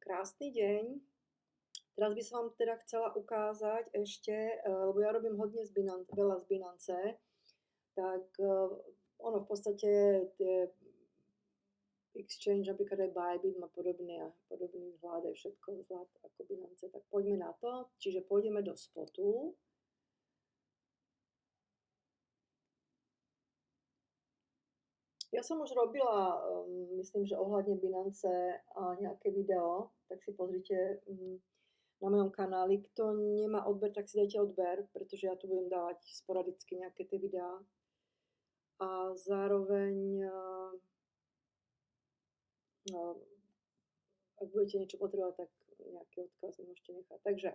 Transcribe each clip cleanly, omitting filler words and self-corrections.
Krásny deň. Teraz by som vám teda chcela ukázať ešte, lebo ja robím hodne veľa z Binance, tak ono v podstate tie exchange, napríklad aj Bybit má podobný vzhľad, aj všetko vzhľad ako Binance. Tak poďme na to. Čiže pôjdeme do spotu. Ja som už robila, myslím, že ohľadne Binance nejaké video, tak si pozrite na mojom kanáli. Kto nemá odber, tak si dajte odber, pretože ja tu budem dávať sporadicky nejaké tie videá. A zároveň, ak budete niečo potrebovať, tak nejaký odkaz môžete nechať. Takže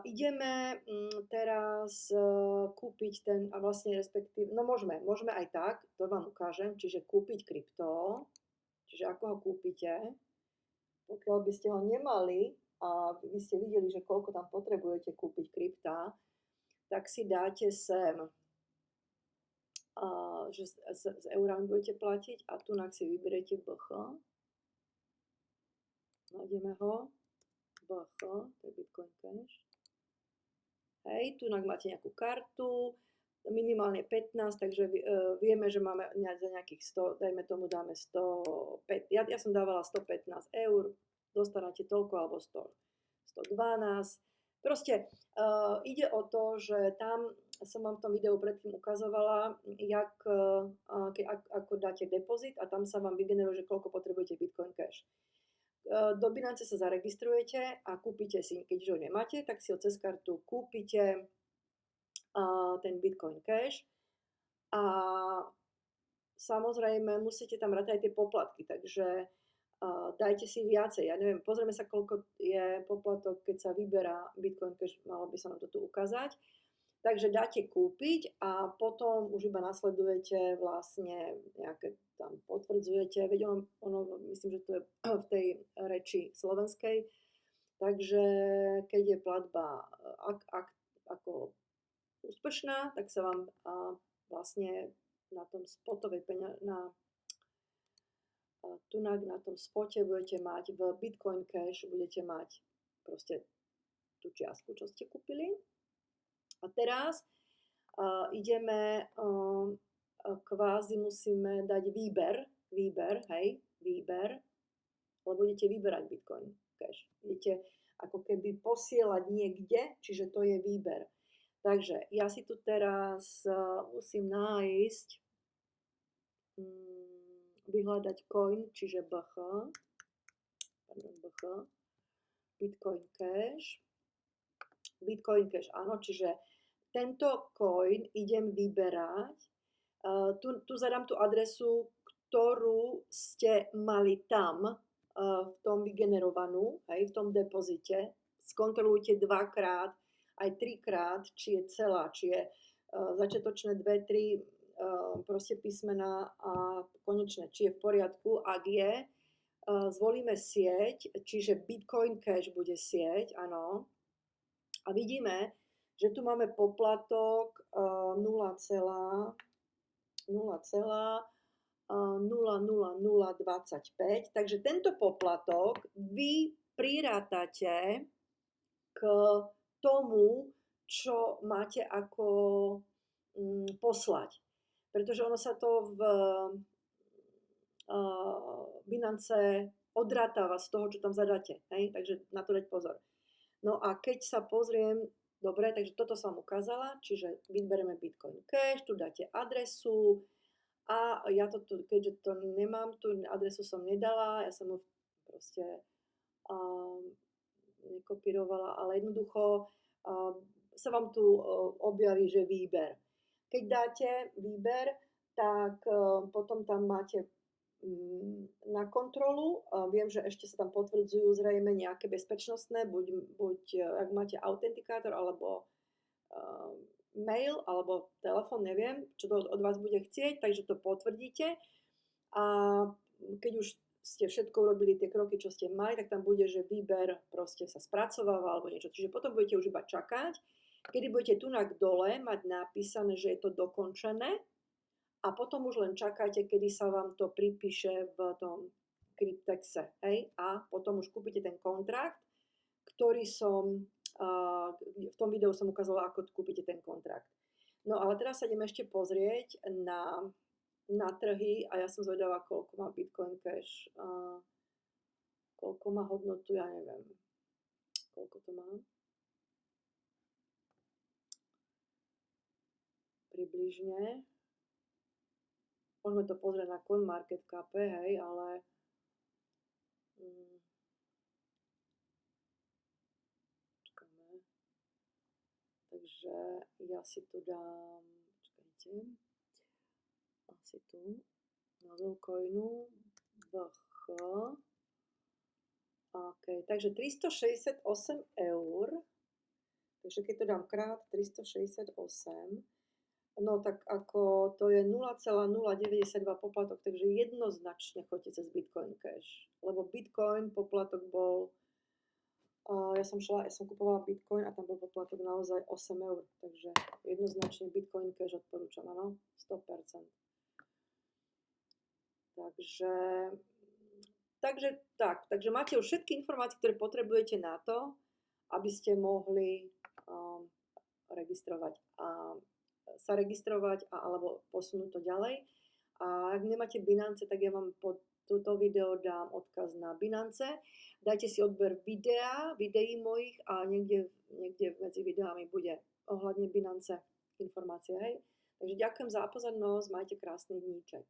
ideme teraz kúpiť ten, a vlastne respektíve, no môžeme aj tak, to vám ukážem, čiže kúpiť krypto, čiže ako ho kúpite, pokiaľ by ste ho nemali a vy ste videli, že koľko tam potrebujete kúpiť krypta, tak si dáte sem, že s eurami budete platiť a tu si vyberete BH, nájdeme ho, BH, to je Bitcoin Cash. Hej, tu máte nejakú kartu, minimálne 15, takže vieme, že máme za nejakých 100, dajme tomu dáme 105, ja som dávala 115 eur, dostanete toľko alebo 112. Proste ide o to, že tam som vám v tom videu predtým ukazovala, ako dáte depozit a tam sa vám vygeneruje, že koľko potrebujete Bitcoin Cash. Do Binance sa zaregistrujete a kúpite si, keďže ho nemáte, tak si ho cez kartu kúpite ten Bitcoin Cash a samozrejme musíte tam rátať aj tie poplatky, takže dajte si viacej. Ja neviem, pozrieme sa, koľko je poplatok, keď sa vyberá Bitcoin Cash, malo by sa nám to tu ukázať. Takže dáte kúpiť a potom už iba nasledujete vlastne nejaké tam potvrdzujete, veď ono myslím, že to je v tej reči slovenskej, takže keď je platba ako úspešná, tak sa vám vlastne na tom spotovej na tom spote budete mať v Bitcoin Cash, budete mať proste tú čiastku, čo ste kúpili. A teraz ideme, kvázi musíme dať výber, lebo budete vyberať Bitcoin Cash. Budete ako keby posielať niekde, čiže to je výber. Takže ja si tu teraz musím nájsť, vyhľadať coin, čiže BH, Bitcoin Cash, áno, čiže tento coin idem vyberať. Tu zadám tú adresu, ktorú ste mali tam v tom vygenerovanú, hej, v tom depozite. Skontrolujte dvakrát, aj trikrát, či je celá, či je začiatočné 2, 3 proste písmená a konečné, či je v poriadku. Ak je, zvolíme sieť, čiže Bitcoin Cash bude sieť, áno. A vidíme, že tu máme poplatok 0,00025, takže tento poplatok vy prirátate k tomu, čo máte ako poslať. Pretože ono sa to v Binance odrátáva z toho, čo tam zadáte. Hej? Takže na to dať pozor. No a keď sa pozriem, dobre, takže toto som vám ukázala, čiže vyberieme Bitcoin Cash, tu dáte adresu a ja to tu, keďže to nemám, tú adresu som nedala, ja som ho proste nekopírovala, ale jednoducho sa vám tu objaví, že výber. Keď dáte výber, tak potom tam máte na kontrolu. Viem, že ešte sa tam potvrdzujú zrejme nejaké bezpečnostné, buď ak máte autentikátor, alebo mail, alebo telefón, neviem, čo to od vás bude chcieť, takže to potvrdíte. A keď už ste všetko urobili tie kroky, čo ste mali, tak tam bude, že výber proste sa spracováva alebo niečo. Čiže potom budete už iba čakať, kedy budete tu dole mať napísané, že je to dokončené, a potom už len čakáte, kedy sa vám to pripíše v tom Cryptexe, hej, a potom už kúpite ten kontrakt, ktorý som, v tom videu som ukázala, ako kúpite ten kontrakt. No ale teraz sa ideme ešte pozrieť na trhy a ja som zvedavá, koľko má Bitcoin Cash, koľko má hodnotu, ja neviem, koľko to má. Približne. Môžeme to pozrieť na CoinMarketCap, hej, ale čakáme. Takže ja si tu dám, počkajte, asi tu, na Lilcoinu, BH. OK, takže 368 eur. Takže keď to dám krát 368, no tak ako to je 0,092 poplatok, takže jednoznačne choďte cez Bitcoin Cash. Lebo Bitcoin poplatok bol, ja som kupovala Bitcoin a tam bol poplatok naozaj 8 eur, takže jednoznačne Bitcoin Cash odporúčam, áno, 100%. Takže máte už všetky informácie, ktoré potrebujete na to, aby ste mohli sa registrovať alebo posunúť to ďalej. A ak nemáte Binance, tak ja vám pod toto video dám odkaz na Binance. Dajte si odber videí mojich a niekde medzi videami bude ohľadne Binance informácie. Hej? Takže ďakujem za pozornosť, majte krásny dníček.